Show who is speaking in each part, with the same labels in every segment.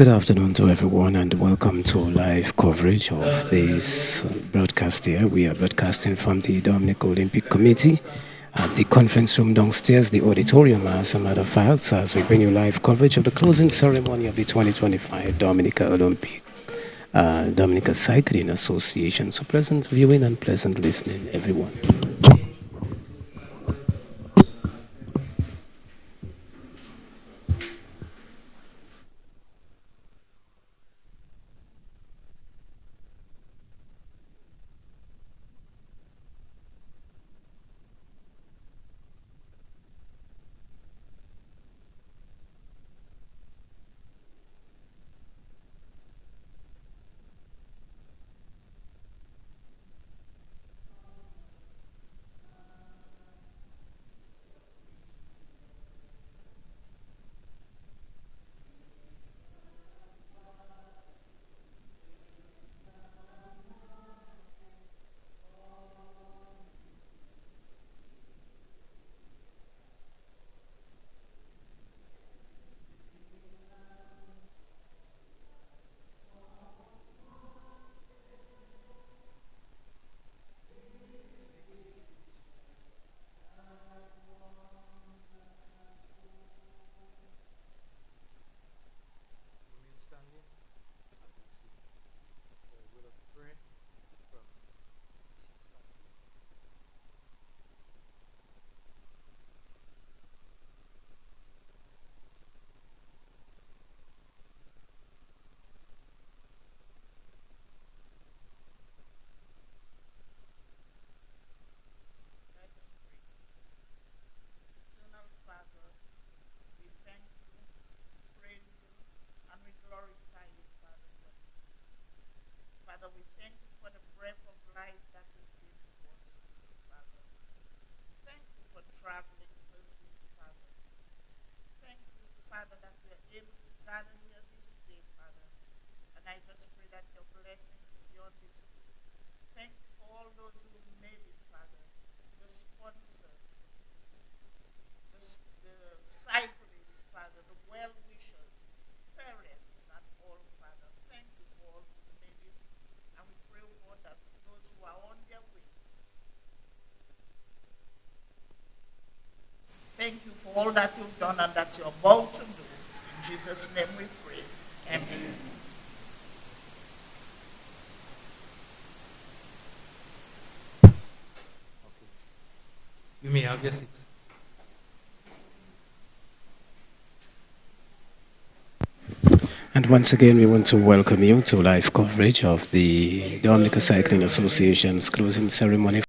Speaker 1: Good afternoon to everyone, and welcome to live coverage of this broadcast here. We are broadcasting from the Dominic Olympic Committee at the conference room downstairs, the auditorium, as a matter of fact, as we bring you live coverage of the closing ceremony of the 2025 Dominica Cycling Association. So pleasant viewing and pleasant listening, everyone.
Speaker 2: Thank you for all that you've done and that you're about to do. In Jesus' name we pray. Amen.
Speaker 3: You may have your seat.
Speaker 1: And once again, we want to welcome you to live coverage of the Dominica Cycling Association's closing ceremony.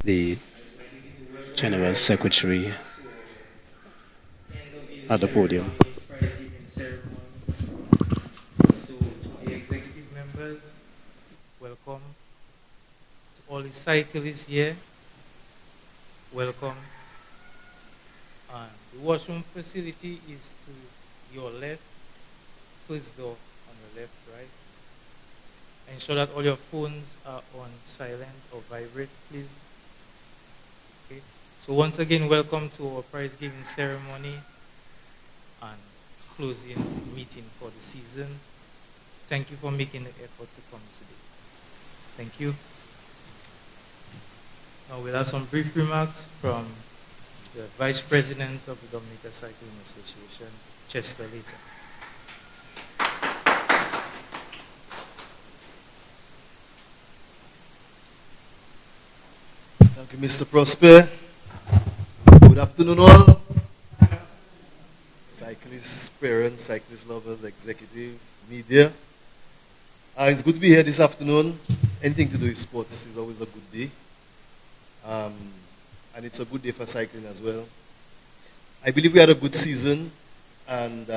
Speaker 1: The General Secretary at the podium.
Speaker 3: Prize-giving ceremony. So, to the executive members, welcome. To all the cyclists here, welcome. And the washroom facility is to your left, first door on your left, right. Ensure that all your phones are on silent or vibrate, please. Okay. So once again, welcome to our prize-giving ceremony and closing meeting for the season. Thank you for making the effort to come today. Thank you. Now we'll have some brief remarks from the Vice President of the Dominica Cycling Association, Chester Later.
Speaker 4: Thank you, Mr. Prosper. Good afternoon, all. Cyclists, parents, cyclist lovers, executive, media. It's good to be here this afternoon. Anything to do with sports is always a good day. And it's a good day for cycling as well. I believe we had a good season. And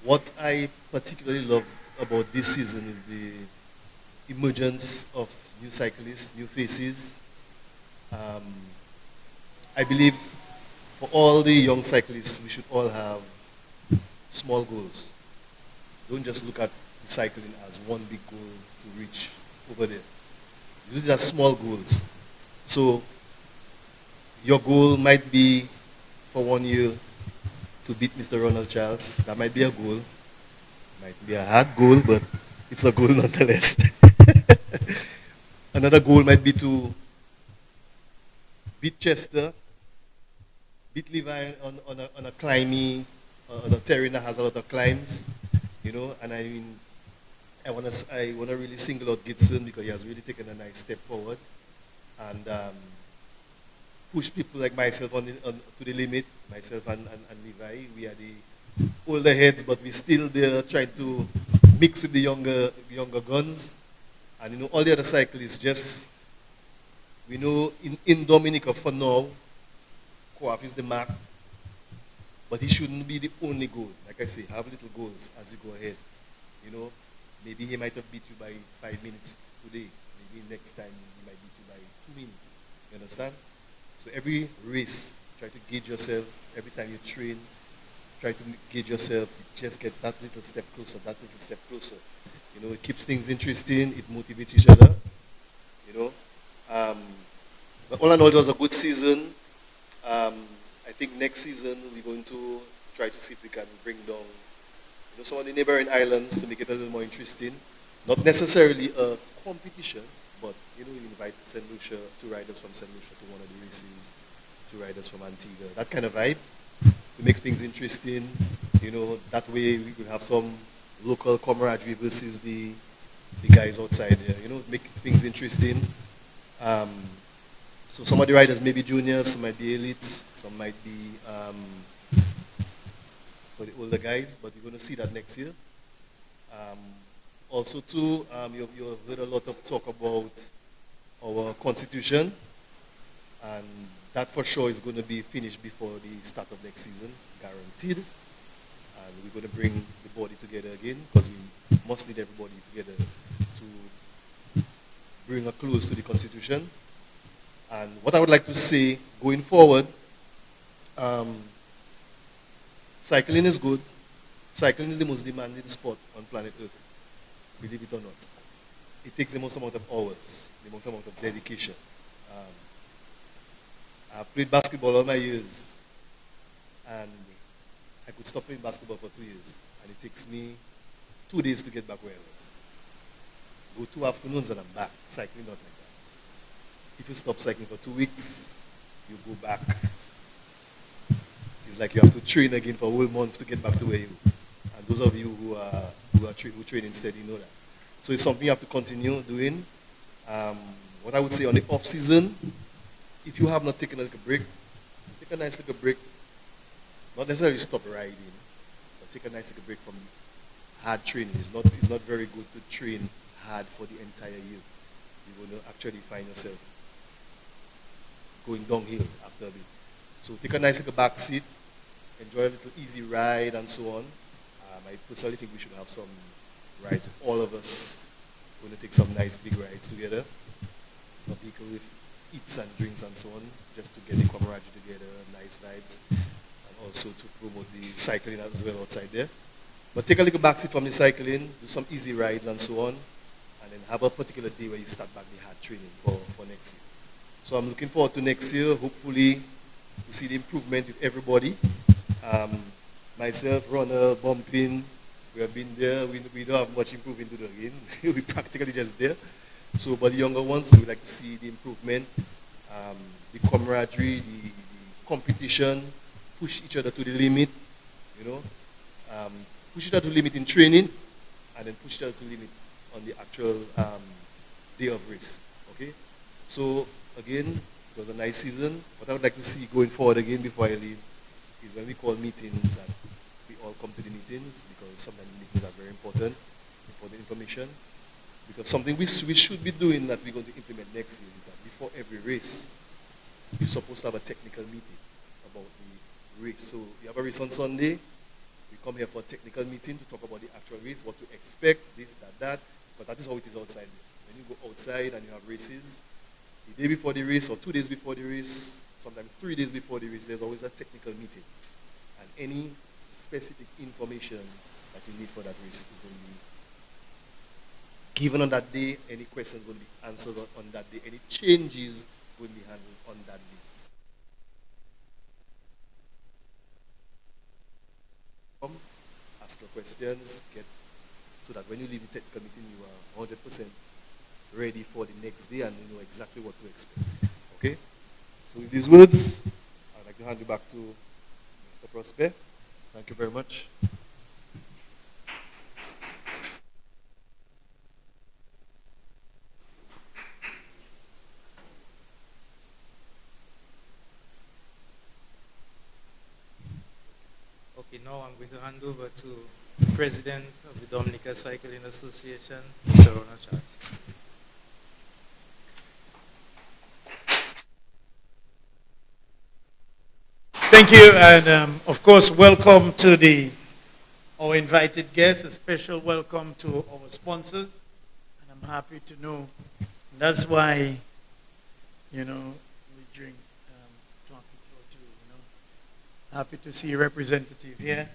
Speaker 4: what I particularly love about this season is the emergence of new cyclists, new faces. I believe for all the young cyclists, we should all have small goals. Don't just look at the cycling as one big goal to reach over there. Use it as small goals. So Your goal might be for 1 year to beat Mr. Ronald Charles. That might be a goal. Might be a hard goal, but it's a goal nonetheless. Another goal might be to beat Chester, beat Levi on a climby, on a terrain that has a lot of climbs, and I mean, I wanna really single out Gibson because he has really taken a nice step forward and push people like myself to the limit. Myself and Levi, we are the older heads, but we still there trying to mix with the younger guns. And all the other cyclists just we know in Dominica for now, Coaf is the mark, but he shouldn't be the only goal. Like I say, have little goals as you go ahead. You know, maybe he might have beat you by 5 minutes today. Maybe next time he might beat you by 2 minutes. You understand? So every race, try to gauge yourself. Every time you train, try to gauge yourself. Just get that little step closer, that little step closer. It keeps things interesting. It motivates each other. You know. But all in all, it was a good season. I think next season we're going to try to see if we can bring down some of the neighboring islands to make it a little more interesting. Not necessarily a competition, but you invite St. Lucia, 2 riders from St. Lucia to one of the races, 2 riders from Antigua. That kind of vibe to make things interesting. That way we will have some local camaraderie versus the guys outside there. Make things interesting. So some of the riders may be juniors, some might be elites, some might be for the older guys, but we're going to see that next year. Also, too, you've heard a lot of talk about our constitution, and that for sure is going to be finished before the start of next season, guaranteed. And we're going to bring the body together again, because we must need everybody together to bring a close to the constitution. And what I would like to say going forward, cycling is good. Cycling is the most demanding sport on planet Earth, believe it or not. It takes the most amount of hours, the most amount of dedication. I've played basketball all my years, and I could stop playing basketball for 2 years, and it takes me 2 days to get back where I was. Go 2 afternoons and I'm back, cycling not like that. If you stop cycling for 2 weeks, you go back. It's like you have to train again for a whole month to get back to where you are. And those of you who train instead, you know that. So it's something you have to continue doing. What I would say on the off season, if you have not taken a little break, take a nice little break. Not necessarily stop riding, but take a nice little break from hard training. It's not very good to train hard for the entire year. You will actually find yourself going downhill after a bit. So take a nice little back seat, enjoy a little easy ride and so on. I personally think we should have some rides. All of us going to take some nice big rides together. A vehicle with eats and drinks and so on, just to get the camaraderie together, nice vibes, and also to promote the cycling as well outside there. But take a little back seat from the cycling, do some easy rides and so on, and then have a particular day where you start back the hard training for next year. So I'm looking forward to next year, hopefully to see the improvement with everybody. Myself, Ronald, Bumping, we have been there. We don't have much improvement to do again. We're practically just there. So, but the younger ones, we would like to see the improvement, the camaraderie, the competition, push each other to the limit, push each other to the limit in training, and then push each other to the limit on the actual day of race. Okay? So, again, it was a nice season. What I would like to see going forward again before I leave is when we call meetings that we all come to the meetings, because sometimes meetings are very important information. Because something we should be doing that we're going to implement next year is that before every race, we're supposed to have a technical meeting about the race. So we have a race on Sunday. We come here for a technical meeting to talk about the actual race, what to expect, this, that. But that is how it is outside there. When you go outside and you have races, the day before the race or 2 days before the race, sometimes 3 days before the race, there's always a technical meeting. And any specific information that you need for that race is going to be given on that day. Any questions going to be answered on that day. Any changes going to be handled on that day. ask your questions, get so that when you leave the technical meeting, you are 100% ready for the next day and you know exactly what to expect. Okay? So with these words, I'd like to hand you back to Mr. Prosper. Thank you very much.
Speaker 3: Okay, now I'm going to hand over to the President of the Dominica Cycling Association, Mr. Ronald Charles. Thank you, and of course, welcome to our invited guests. A special welcome to our sponsors, and I'm happy to know that's why, we drink coffee too. Happy to see a representative here,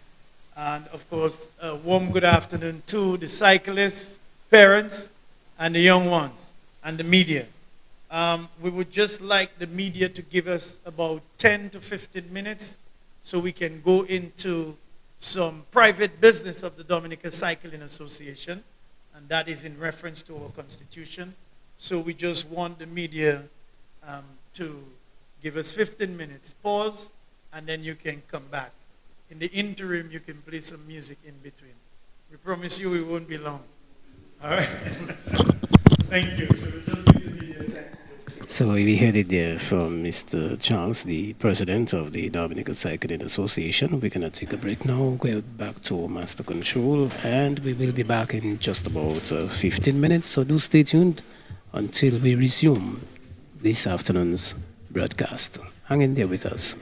Speaker 3: and of course, a warm good afternoon to the cyclists, parents, and the young ones, and the media. We would just like the media to give us about 10 to 15 minutes so we can go into some private business of the Dominica Cycling Association, and that is in reference to our constitution. So we just want the media to give us 15 minutes, pause, and then you can come back. In the interim, you can play some music in between. We promise you we won't be long. All right? Thank you. So we'll just give the media time.
Speaker 1: So we heard it there from Mr. Charles, the president of the Dominican Cycling Association. We're going to take a break now, go back to Master Control, and we will be back in just about 15 minutes. So do stay tuned until we resume this afternoon's broadcast. Hang in there with us.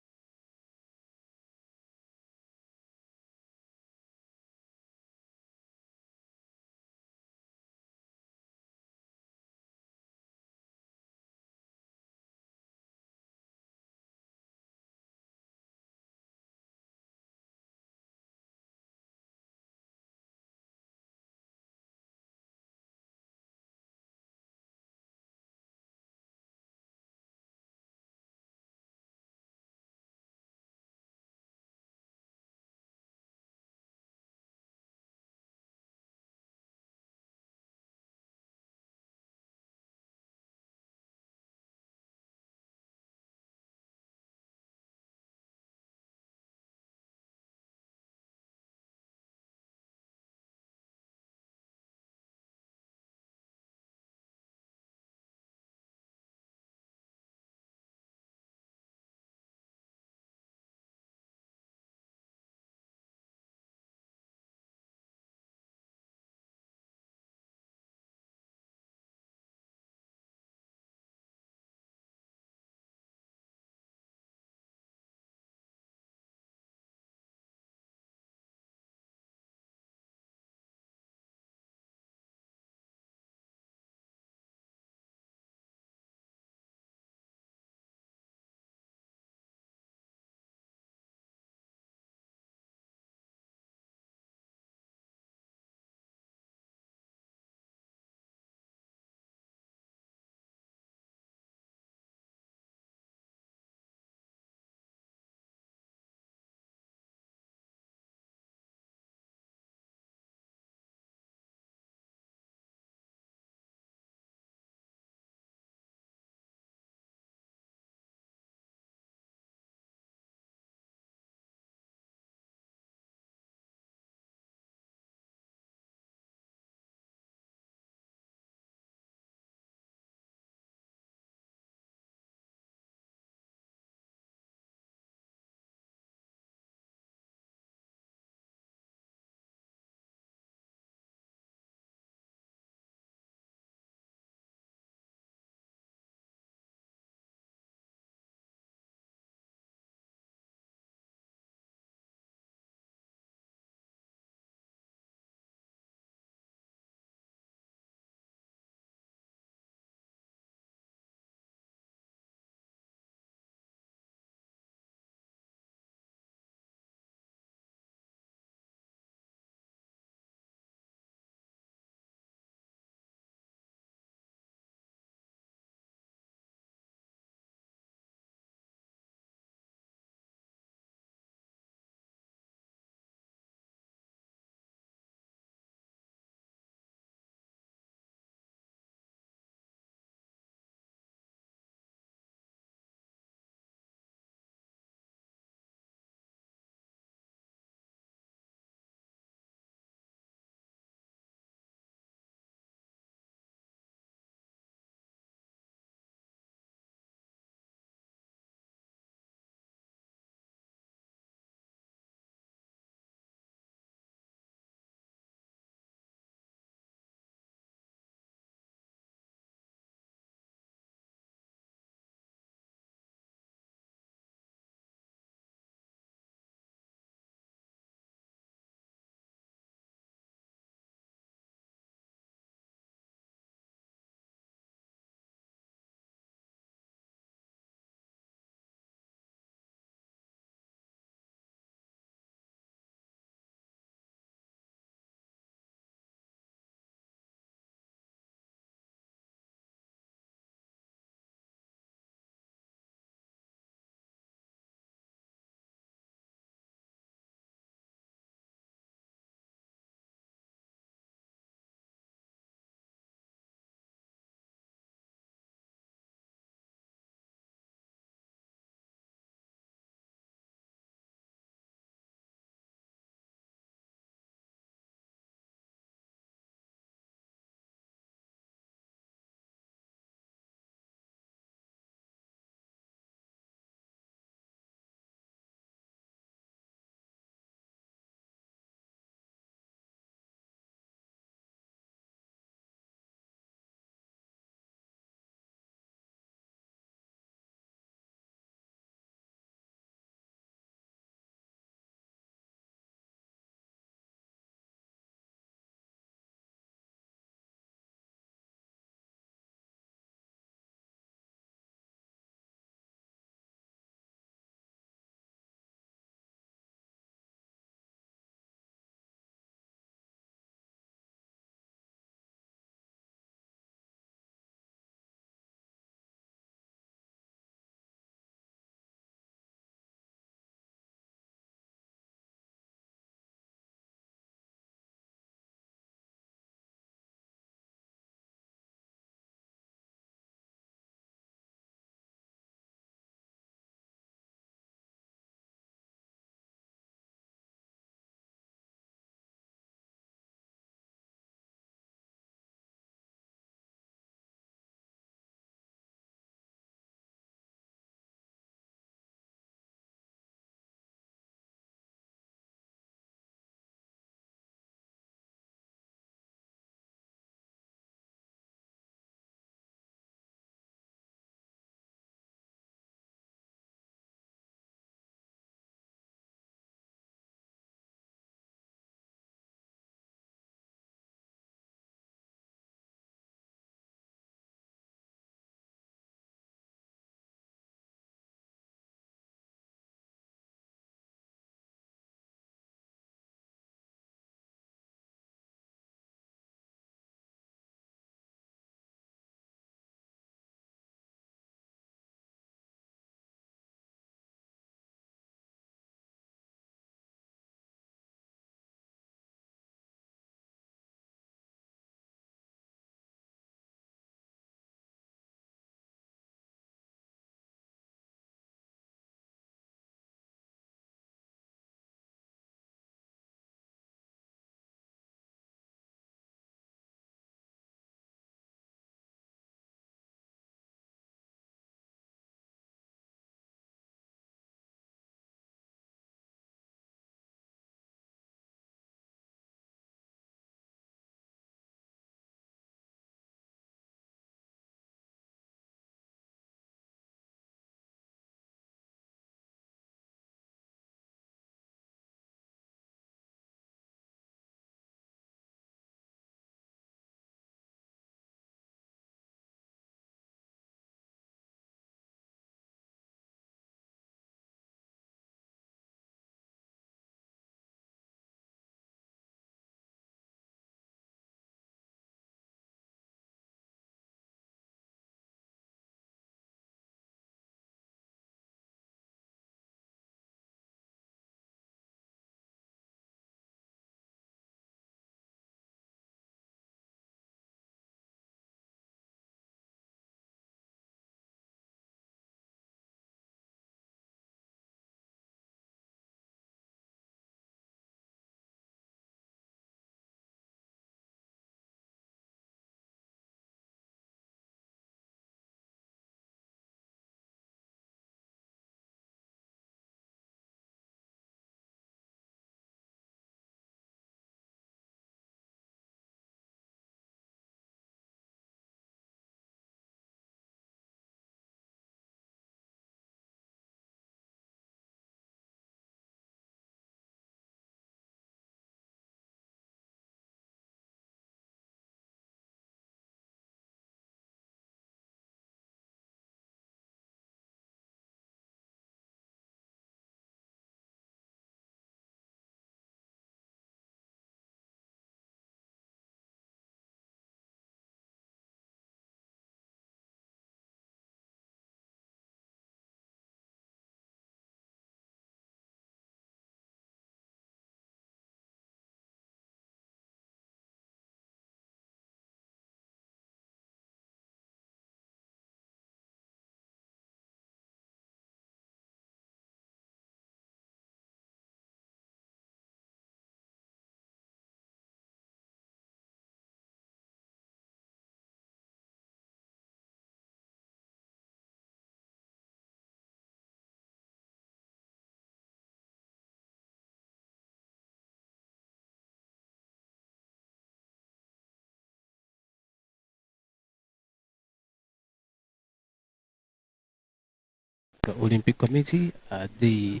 Speaker 1: Dominica Olympic Committee at the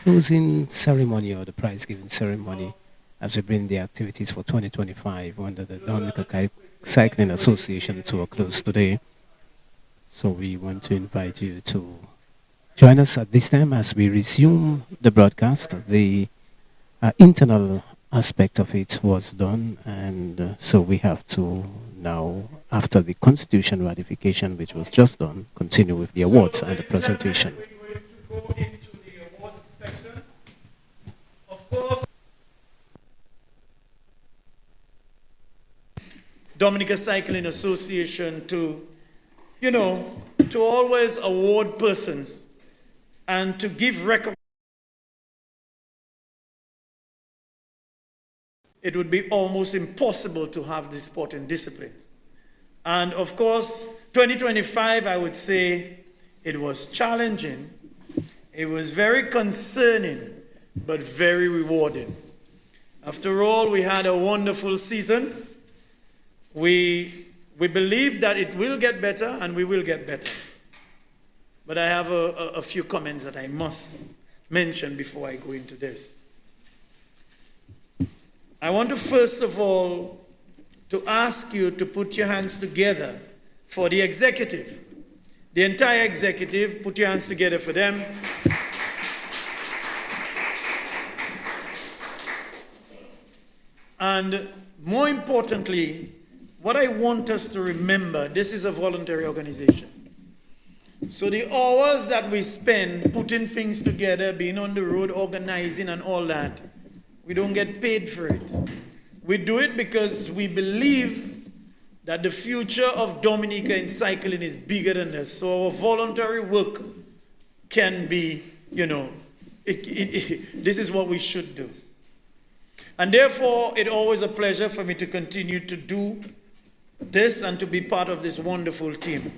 Speaker 1: closing ceremony or the prize giving ceremony as we bring the activities for 2025 under the Dominica Cycling Association to a close today. So we want to invite you to join us at this time as we resume the broadcast. The internal aspect of it was done, and so we have to now, after the constitution ratification, which was just done, continue with the awards and the presentation.
Speaker 3: We're going to go into the awards section. Of course, Dominica Cycling Association to always award persons and to give recognition. It would be almost impossible to have these sporting disciplines. And of course, 2025, I would say it was challenging. It was very concerning, but very rewarding. After all, we had a wonderful season. We believe that it will get better, and we will get better. But I have a few comments that I must mention before I go into this. I want to first of all to ask you to put your hands together for the executive. The entire executive, put your hands together for them. And more importantly, what I want us to remember, this is a voluntary organization. So the hours that we spend putting things together, being on the road, organizing and all that, we don't get paid for it. We do it because we believe that the future of Dominica in cycling is bigger than this. So our voluntary work can be, this is what we should do. And therefore, it's always a pleasure for me to continue to do this and to be part of this wonderful team.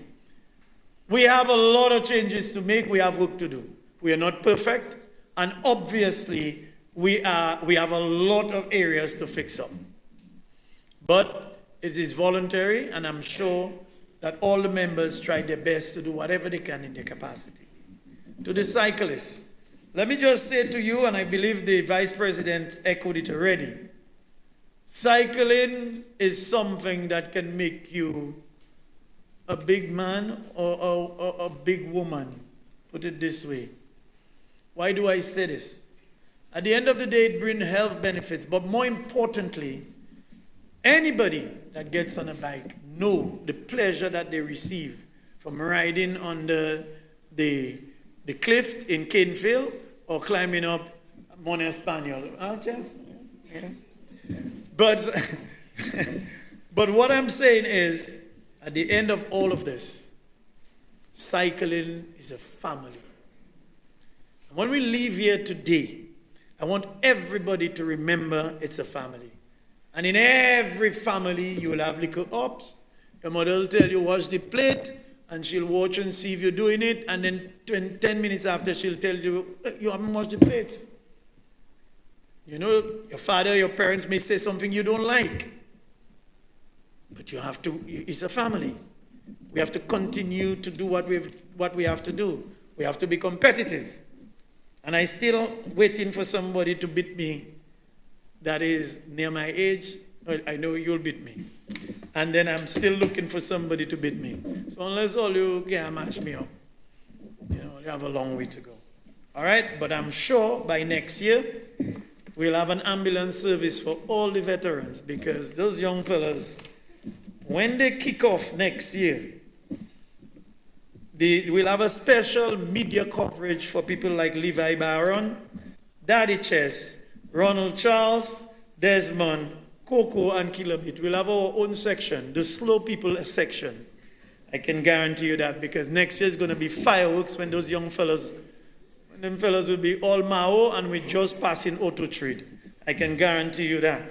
Speaker 3: We have a lot of changes to make. We have work to do. We are not perfect. And obviously, we have a lot of areas to fix up. But it is voluntary, and I'm sure that all the members try their best to do whatever they can in their capacity. To the cyclists, let me just say to you, and I believe the Vice President echoed it already, cycling is something that can make you a big man or a big woman, put it this way. Why do I say this? At the end of the day, it brings health benefits, but more importantly, anybody that gets on a bike know the pleasure that they receive from riding on the cliff in Caneville or climbing up Mont Espanyol. Yeah. But, but what I'm saying is, at the end of all of this, cycling is a family. When we leave here today, I want everybody to remember it's a family. And in every family, you will have little ups. Your mother will tell you, wash the plate, and she'll watch and see if you're doing it, and then 10 minutes after, she'll tell you, you haven't washed the plates. Your father, your parents may say something you don't like. But you have to, it's a family. We have to continue to do what we have to do. We have to be competitive. And I still waiting for somebody to beat me that is near my age. Well, I know you'll beat me. And then I'm still looking for somebody to beat me. So unless all you can mash me up, you have a long way to go. All right? But I'm sure by next year, we'll have an ambulance service for all the veterans, because those young fellas, when they kick off next year, we'll have a special media coverage for people like Levi Baron, Daddy Chess, Ronald Charles, Desmond, Coco, and Kilobit. We'll have our own section, the slow people section. I can guarantee you that, because next year is going to be fireworks when those young fellas, when them fellas will be all Mao and we're just passing auto trade. I can guarantee you that.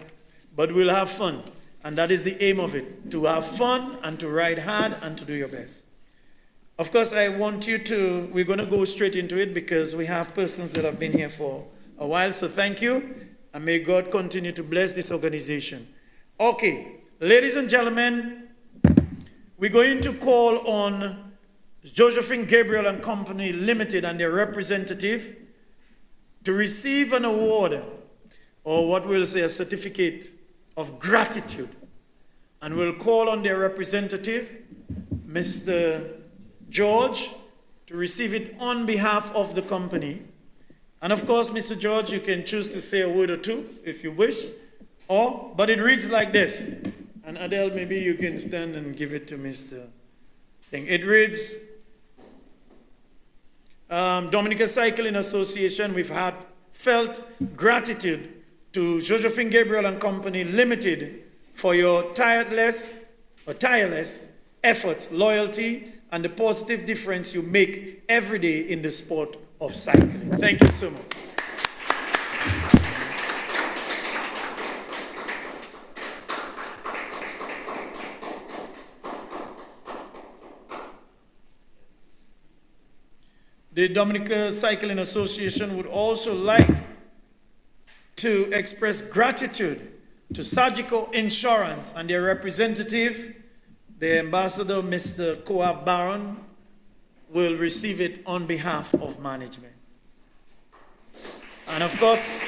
Speaker 3: But we'll have fun. And that is the aim of it, to have fun and to ride hard and to do your best. Of course, I want you to, we're going to go straight into it because we have persons that have been here for a while. So thank you, and may God continue to bless this organization. Okay, ladies and gentlemen, we're going to call on
Speaker 5: Josephine Gabriel and Company Limited and their representative to receive an award, or what we'll say a certificate of gratitude. And we'll call on their representative, Mr. George, to receive it on behalf of the company. And of course, Mr. George, you can choose to say a word or two if you wish, but it reads like this. And Adele, maybe you can stand and give it to Mr. Thing. It reads, Dominica Cycling Association, we've had felt gratitude to Josephine Gabriel and Company Limited for your tireless efforts, loyalty, and the positive difference you make every day in the sport of cycling. Thank you so much. The Dominica Cycling Association would also like to express gratitude to Surgical Insurance and their representative, the ambassador, Mr. Koav Baron, will receive it on behalf of management. And of course,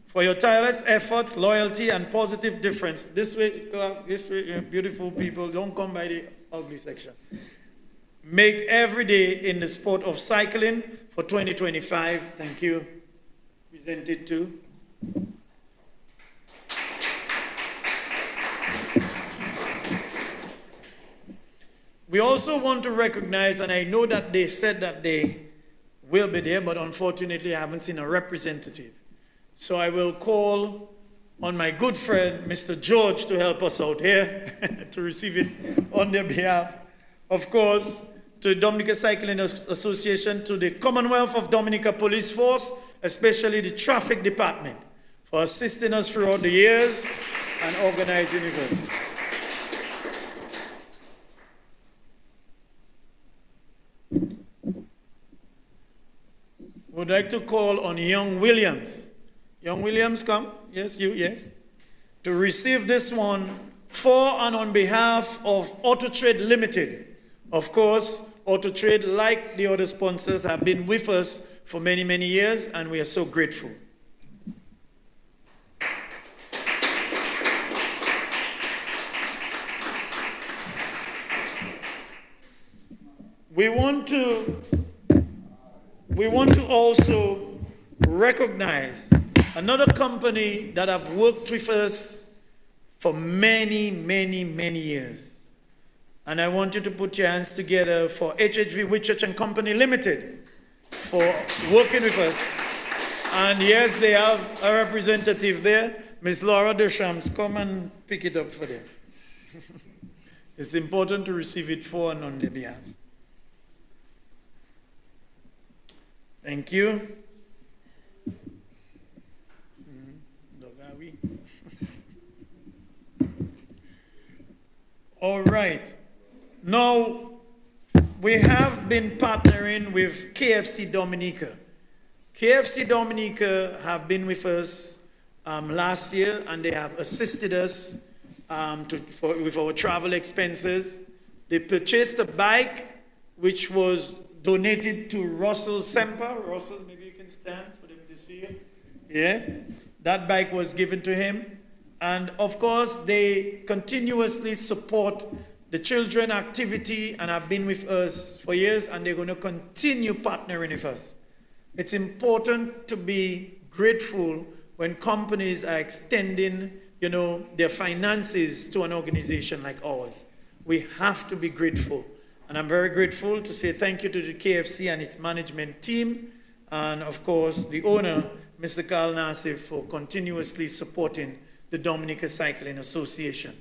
Speaker 5: for your tireless efforts, loyalty, and positive difference. This way, beautiful people, don't come by the ugly section. Make every day in the sport of cycling for 2025. Thank you. Present it to. We also want to recognize, and I know that they said that they will be there, but unfortunately I haven't seen a representative. So I will call on my good friend, Mr. George, to help us out here, to receive it on their behalf. Of course, to Dominica Cycling Association, to the Commonwealth of Dominica Police Force, especially the Traffic Department, for assisting us throughout the years and organizing events. Would like to call on Young Williams. Young Williams, come. Yes, you, yes. To receive this one for and on behalf of Auto Trade Limited. Of course, Auto Trade, like the other sponsors, have been with us for many, many years, and we are so grateful. We want to also recognize another company that have worked with us for many, many, many years. And I want you to put your hands together for HHV Whitchurch and Company Limited for working with us. And yes, they have a representative there, Miss Laura Deschamps. Come and pick it up for them. It's important to receive it for and on their behalf. Thank you. All right. Now, we have been partnering with KFC Dominica. KFC Dominica have been with us last year, and they have assisted us with our travel expenses. They purchased a bike, which was donated to Russell Semper. Russell, maybe you can stand for them to see you. Yeah, that bike was given to him. And of course, they continuously support the children activity and have been with us for years, and they're going to continue partnering with us. It's important to be grateful when companies are extending, their finances to an organization like ours. We have to be grateful. And I'm very grateful to say thank you to the KFC and its management team, and of course, the owner, Mr. Carl Nassif, for continuously supporting the Dominica Cycling Association.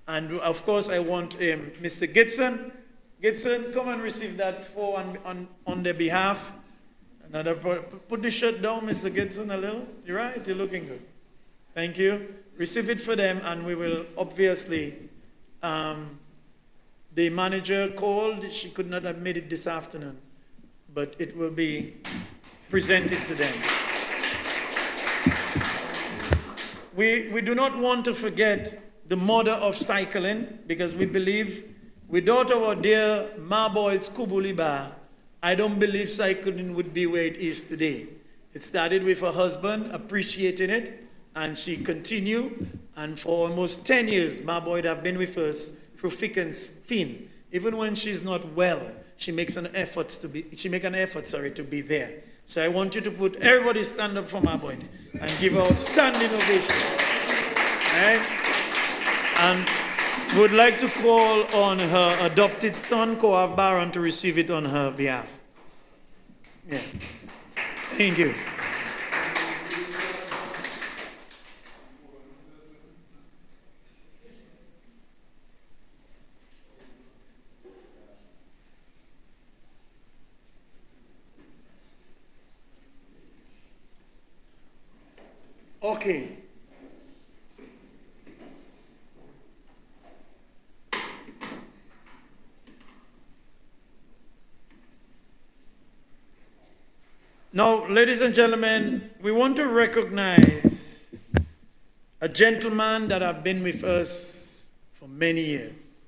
Speaker 5: And of course, I want Mr. Gitson. Gitson, come and receive that for on their behalf. Another, put the shirt down, Mr. Gitson, a little. You're right, you're looking good. Thank you. Receive it for them, and we will obviously, the manager called. She could not have made it this afternoon, but it will be presented to them. We do not want to forget the mother of cycling, because we believe without our dear Marboy's Kubuliba, I don't believe cycling would be where it is today. It started with her husband appreciating it, and she continued, and for almost 10 years, Marboy have been with us through thick and thin. Even when she's not well, she makes an effort to be there. So I want you to put everybody stand up for Marboy and give her outstanding ovation. Right? And would like to call on her adopted son, Koav Baron, to receive it on her behalf. Yeah. Thank you. Okay. Now, ladies and gentlemen, we want to recognize a gentleman that have been with us for many years.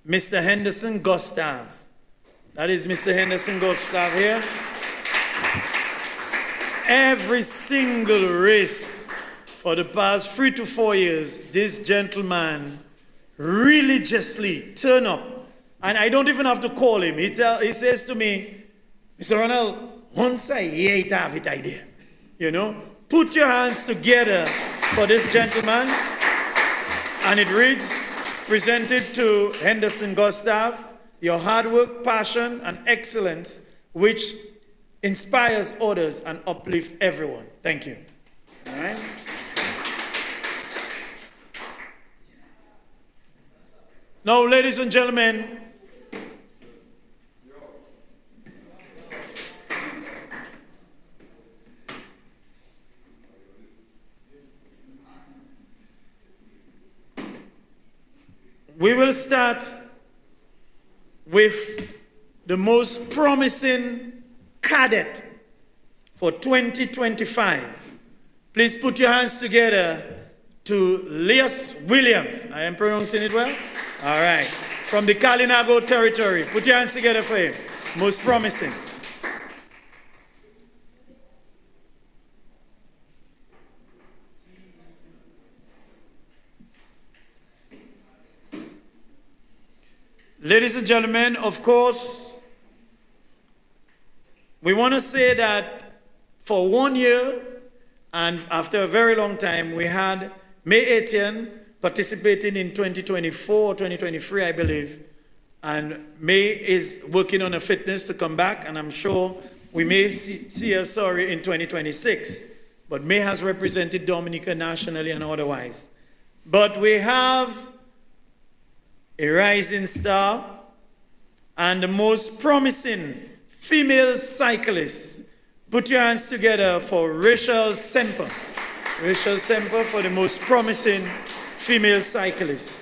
Speaker 5: Mr. Henderson Gustav. That is Mr. Henderson Gustav here. Every single race for the past 3 to 4 years, this gentleman religiously turn up. And I don't even have to call him. He says to me, Mr. Ronald, once I hear it, I have it idea. You know, put your hands together for this gentleman. And it reads, presented to Henderson Gustav, your hard work, passion, and excellence, which inspires others and uplifts everyone. Thank you. All right. Now, ladies and gentlemen, we will start with the most promising cadet for 2025. Please put your hands together to Leas Williams. I am pronouncing it well? All right. From the Kalinago territory. Put your hands together for him. Most promising. Ladies and gentlemen, of course, we want to say that for 1 year, and after a very long time, we had May Etienne participating in 2024, 2023, I believe. And May is working on a fitness to come back, and I'm sure we may see her, in 2026. But May has represented Dominica nationally and otherwise. But we have a rising star and the most promising female cyclist. Put your hands together for Rachel Semper. Rachel Semper for the most promising female cyclist.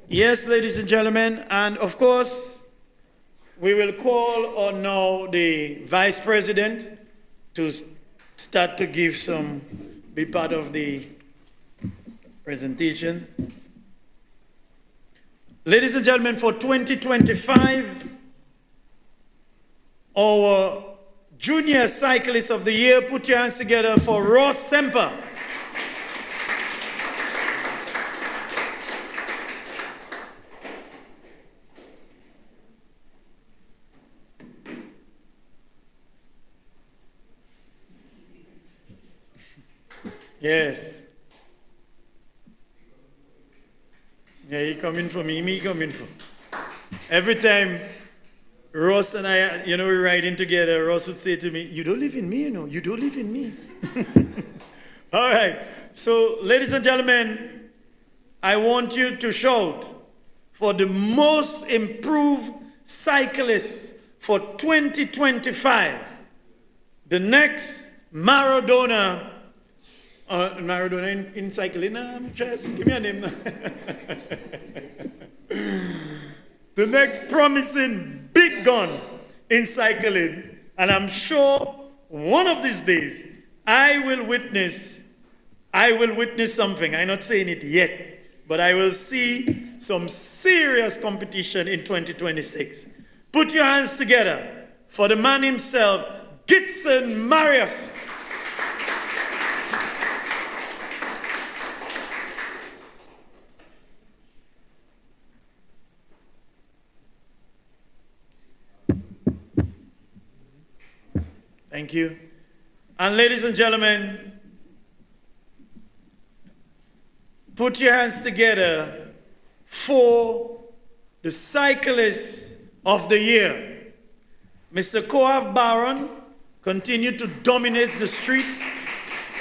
Speaker 5: Yes, ladies and gentlemen, and of course, we will call on now the Vice President to start to be part of the presentation. Ladies and gentlemen, for 2025, our Junior Cyclist of the Year, put your hands together for Ross Semper. Yes. Yeah, he coming for me coming for. Every time Ross and I, we're riding together, Ross would say to me, you don't live in me, you don't live in me. All right. So, ladies and gentlemen, I want you to shout for the most improved cyclist for 2025. The next Maradona Maradona in cycling. Just give me a name now. The next promising big gun in cycling, and I'm sure one of these days I will witness something. I'm not saying it yet, but I will see some serious competition in 2026. Put your hands together for the man himself, Gitson Marius. Thank you. And ladies and gentlemen, put your hands together for the cyclist of the year. Mr. Koav Baron continued to dominate the street,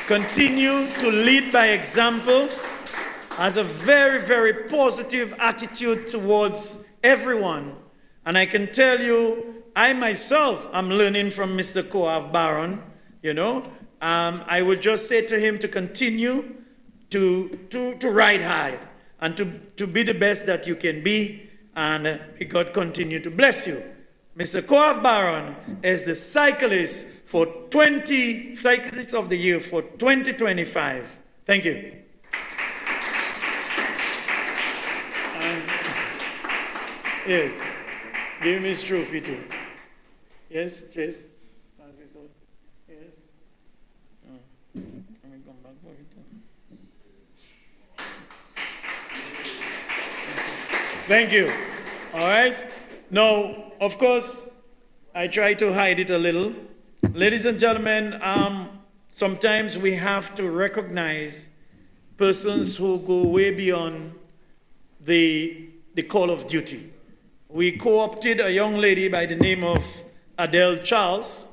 Speaker 5: continue to lead by example, has a very, very positive attitude towards everyone. And I can tell you, I myself am learning from Mr. Koav Baron, I would just say to him to continue to ride hard and to be the best that you can be, and may God continue to bless you. Mr. Koav Baron is the cyclist of the year for 2025. Thank you. And, yes, give me his trophy too. Yes, Chase. Yes. Can we come back for it? Thank you. All right. Now, of course, I try to hide it a little. Ladies and gentlemen, sometimes we have to recognize persons who go way beyond the call of duty. We co-opted a young lady by the name of Adele Charles,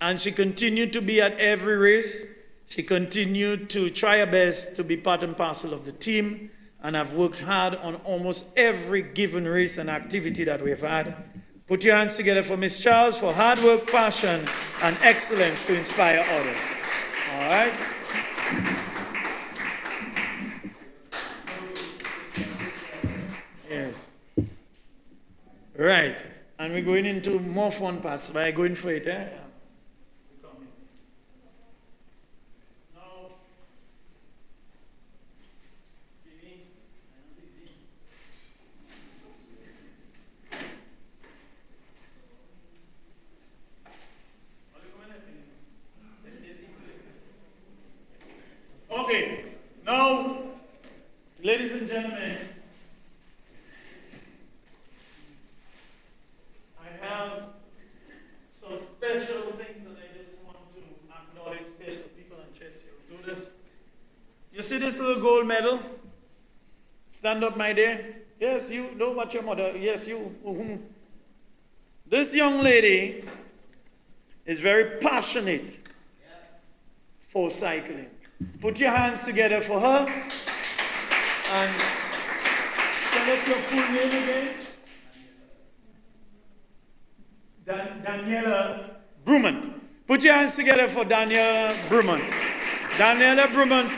Speaker 5: and she continued to be at every race. She continued to try her best to be part and parcel of the team, and I've worked hard on almost every given race and activity that we've had. Put your hands together for Miss Charles for hard work, passion, and excellence to inspire others. All right? Yes. Right. And we're going into more fun parts by going for it. Eh? Okay, now, ladies and gentlemen, I have some special things that I just want to acknowledge special people and just do this. You see this little gold medal? Stand up, my dear. Yes, you. Don't watch your mother. Yes, you. This young lady is very passionate for cycling. Put your hands together for her. And tell us your full name again. Daniela Brumant. Put your hands together for Daniela Brumant. Daniela Brumant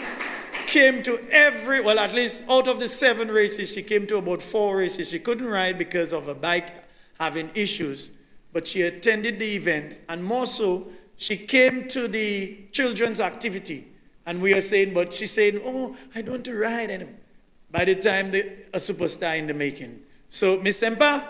Speaker 5: came to at least out of the 7 races, she came to about 4 races. She couldn't ride because of her bike having issues, but she attended the event, and more so, she came to the children's activity. And we are saying, but she's saying, oh, I don't want to ride. And by the time, a superstar in the making. So, Miss Sempa,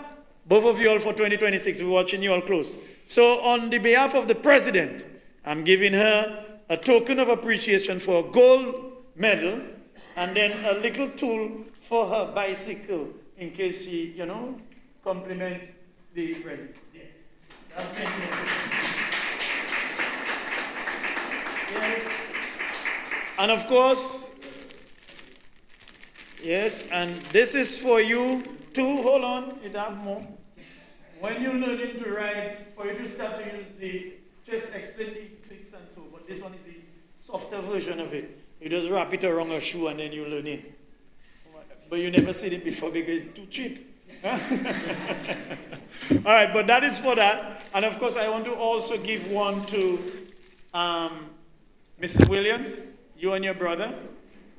Speaker 5: both of you all for 2026, we're watching you all close. So, on the behalf of the president, I'm giving her a token of appreciation for a gold medal and then a little tool for her bicycle in case she, compliments the president. Yes. Yes. And of course, yes, and this is for you too. Hold on, it have more. When you're learning to ride, for you to start to use just explain the tricks and so, but this one is the softer version of it. You just wrap it around a shoe and then you learn it. But you never seen it before because it's too cheap. All right, but that is for that. And of course, I want to also give one to Mr. Williams. You and your brother.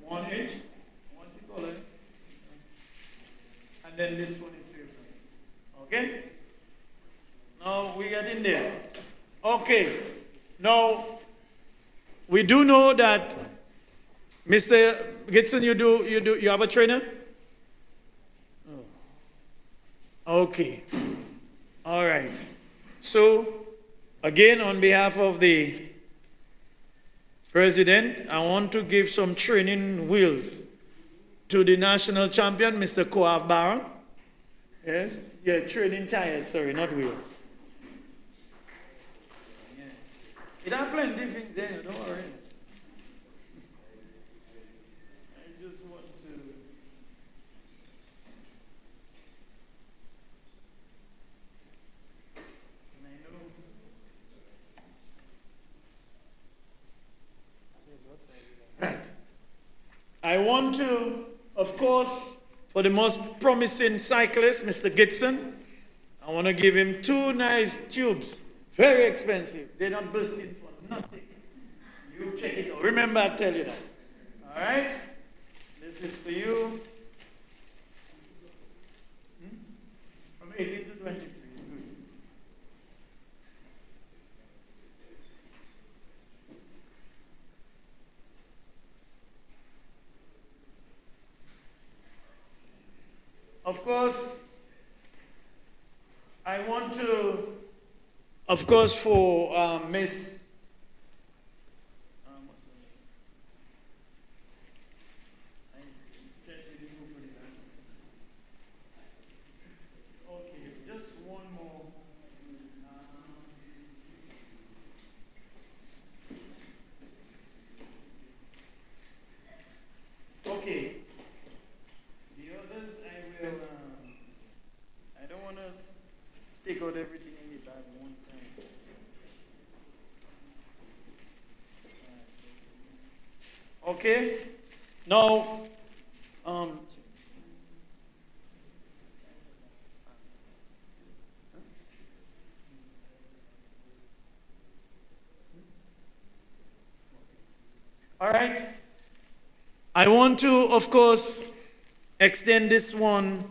Speaker 5: One each. One color. And then this one is your friend. Okay? Now we get in there. Okay. Now, we do know that, Mr. Gitson, you have a trainer? Oh. Okay. All right. So, again, on behalf of the President, I want to give some training wheels to the national champion, Mr. Koav Baron. Yes? Yeah, training tires, sorry, not wheels. Yes. It have plenty of things there, don't worry. I just want to... Right. I want to, of course, for the most promising cyclist, Mr. Gitson, I want to give him 2 nice tubes. Very expensive. They're not bursting for nothing. You check it out. Remember, I tell you that. All right? This is for you. From 18 to 23. Of course, I want to, of course, for Miss, what's her name? Okay, just one more. Okay. I don't want to take out everything in the bag one time. Okay. Now, all right. I want to, of course, extend this one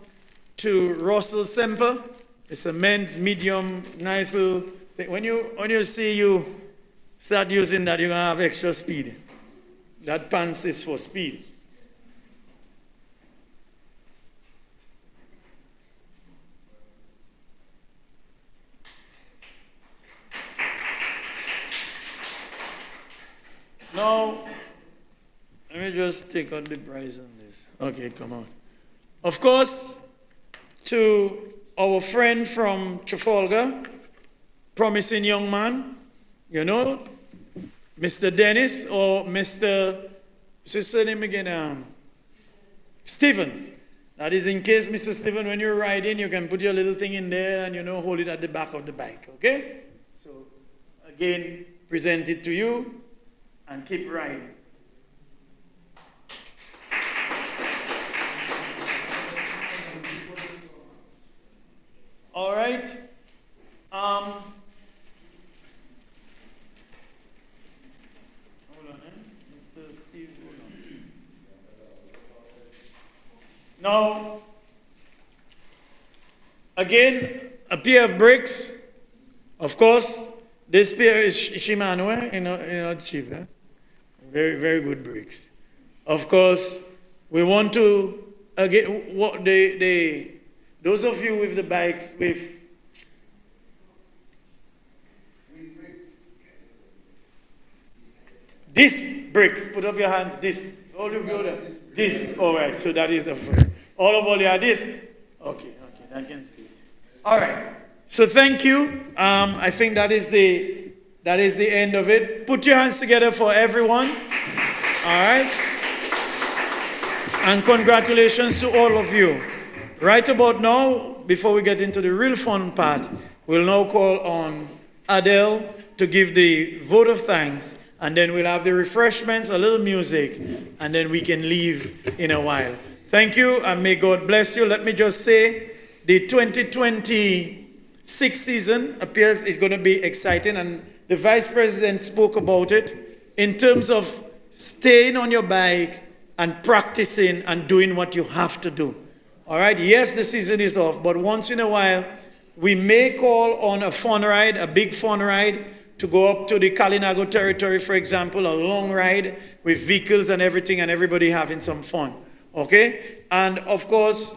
Speaker 5: to Russell Semper. It's a men's medium, nice little thing. When you see you start using that, you're going to have extra speed. That pants is for speed. Now, let me just take out the price on this. Okay, come on. Of course, to our friend from Trafalgar, promising young man, you know, Mr. Dennis or Mr. What's his surname again? Stevens. That is in case, Mr. Stevens, when you're riding, you can put your little thing in there and, you know, hold it at the back of the bike, okay? So, again, present it to you and keep riding. All right. Hold on, Mr. Steve, hold on. Now, again, a pair of brakes. Of course, this pair is Shimano, you know, cheap, eh? Very, very good brakes. Of course, we want to again what those of you with the bikes with disc brakes, put up your hands. Disc. All of you there. Disc. All right. So that is the first. All of you are disc. Okay. That can stay. All right. So thank you. I think that is the end of it. Put your hands together for everyone. All right. And congratulations to all of you. Right about now, before we get into the real fun part, we'll now call on Adele to give the vote of thanks, and then we'll have the refreshments, a little music, and then we can leave in a while. Thank you, and may God bless you. Let me just say, the 2026 season appears it's going to be exciting, and the Vice President spoke about it. In terms of staying on your bike and practicing and doing what you have to do. All right, yes, the season is off, but once in a while, we may call on a fun ride, a big fun ride, to go up to the Kalinago territory, for example, a long ride with vehicles and everything, and everybody having some fun. Okay? And of course,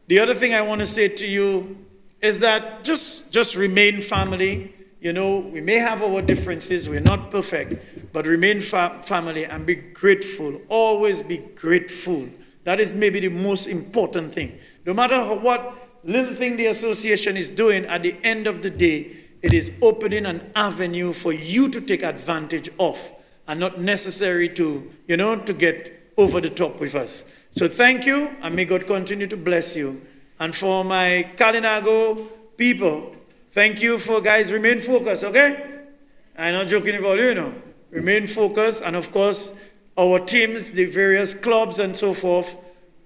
Speaker 5: the other thing I want to say to you is that just remain family. You know, we may have our differences, we're not perfect, but remain family and be grateful. Always be grateful. That is maybe the most important thing. No matter what little thing the association is doing, at the end of the day, it is opening an avenue for you to take advantage of, and not necessary to, to get over the top with us. So thank you, and may God continue to bless you. And for my Kalinago people, thank you for, guys, remain focused, okay? I'm not joking about you, Remain focused, and of course, our teams, the various clubs and so forth,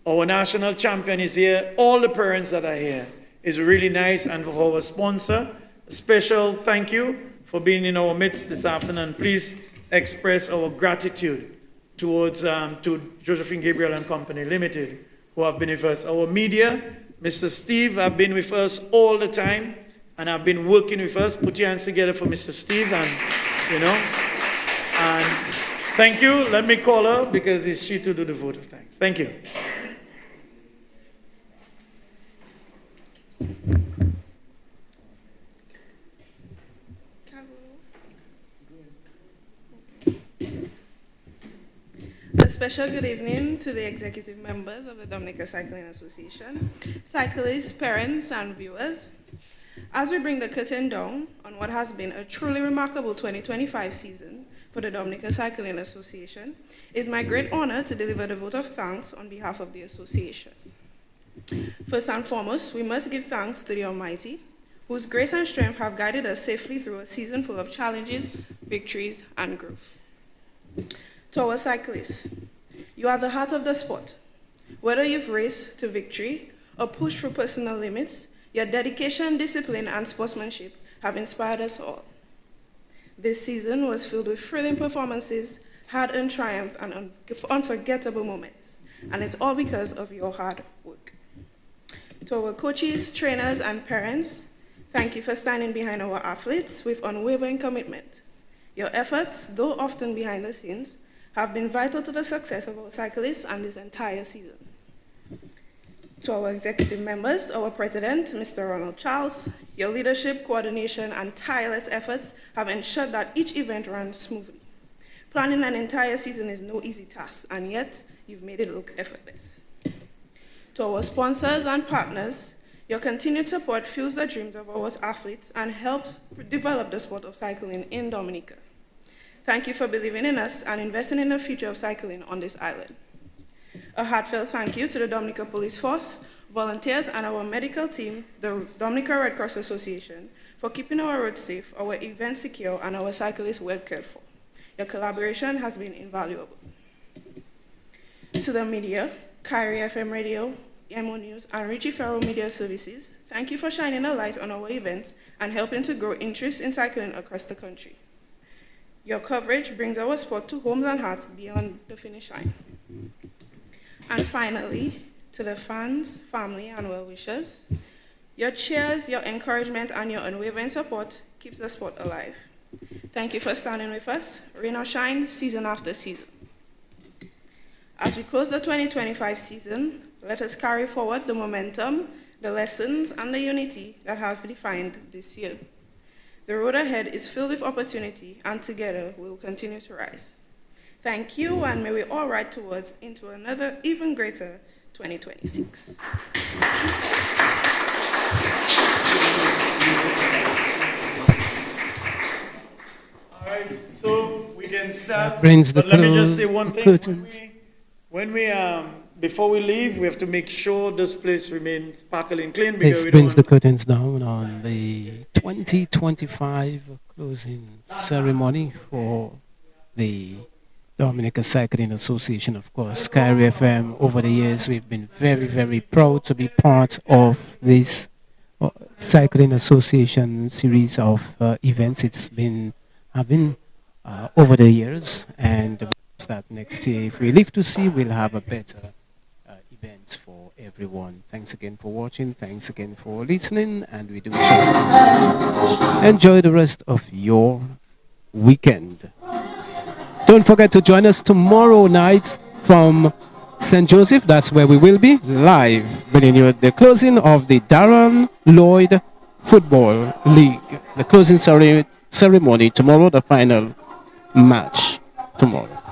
Speaker 5: our national champion is here, all the parents that are here. It's really nice, and for our sponsor, a special thank you for being in our midst this afternoon. Please express our gratitude towards to Josephine Gabriel and Company Limited, who have been with us. Our media, Mr. Steve, have been with us all the time, and have been working with us. Put your hands together for Mr. Steve, and and thank you. Let me call her because it's she to do the vote of thanks. Thank you.
Speaker 6: A special good evening to the executive members of the Dominica Cycling Association, cyclists, parents, and viewers. As we bring the curtain down on what has been a truly remarkable 2025 season for the Dominica Cycling Association, it is my great honor to deliver the vote of thanks on behalf of the association. First and foremost, we must give thanks to the Almighty, whose grace and strength have guided us safely through a season full of challenges, victories, and growth. To our cyclists, you are the heart of the sport. Whether you've raced to victory or pushed through personal limits, your dedication, discipline, and sportsmanship have inspired us all. This season was filled with thrilling performances, hard-earned triumphs, and unforgettable moments, and it's all because of your hard work. To our coaches, trainers, and parents, thank you for standing behind our athletes with unwavering commitment. Your efforts, though often behind the scenes, have been vital to the success of our cyclists and this entire season. To our executive members, our president, Mr. Ronald Charles, your leadership, coordination, and tireless efforts have ensured that each event runs smoothly. Planning an entire season is no easy task, and yet you've made it look effortless. To our sponsors and partners, your continued support fuels the dreams of our athletes and helps develop the sport of cycling in Dominica. Thank you for believing in us and investing in the future of cycling on this island. A heartfelt thank you to the Dominica Police Force, volunteers, and our medical team, the Dominica Red Cross Association, for keeping our roads safe, our events secure, and our cyclists well cared for. Your collaboration has been invaluable. To the media, Kyrie FM Radio, MO News, and Richie Farrell Media Services, thank you for shining a light on our events and helping to grow interest in cycling across the country. Your coverage brings our sport to homes and hearts beyond the finish line. And finally, to the fans, family, and well-wishers, your cheers, your encouragement, and your unwavering support keeps the sport alive. Thank you for standing with us, rain or shine, season after season. As we close the 2025 season, let us carry forward the momentum, the lessons, and the unity that have defined this year. The road ahead is filled with opportunity, and together we will continue to rise. Thank you, and may we all ride towards into another even greater 2026.
Speaker 5: All right, so we can start.
Speaker 1: Brings the
Speaker 5: But let me just say
Speaker 1: close-
Speaker 5: one thing.
Speaker 1: curtains.
Speaker 5: Before we leave, we have to make sure this place remains sparkling clean because
Speaker 1: This
Speaker 5: we
Speaker 1: brings the
Speaker 5: don't.
Speaker 1: curtains down on the 2025 closing ceremony for the Dominica Cycling Association, of course. Kyrie FM, over the years, we've been very, very proud to be part of this Cycling Association series of events it's been having over the years. And hopes that next year, if we live to see, we'll have a better events for everyone. Thanks again for watching. Thanks again for listening. And we do trust that you enjoy the rest of your weekend. Don't forget to join us tomorrow night from St. Joseph. That's where we will be live, bringing you the closing of the Darren Lloyd Football League. The closing ceremony tomorrow, the final match tomorrow.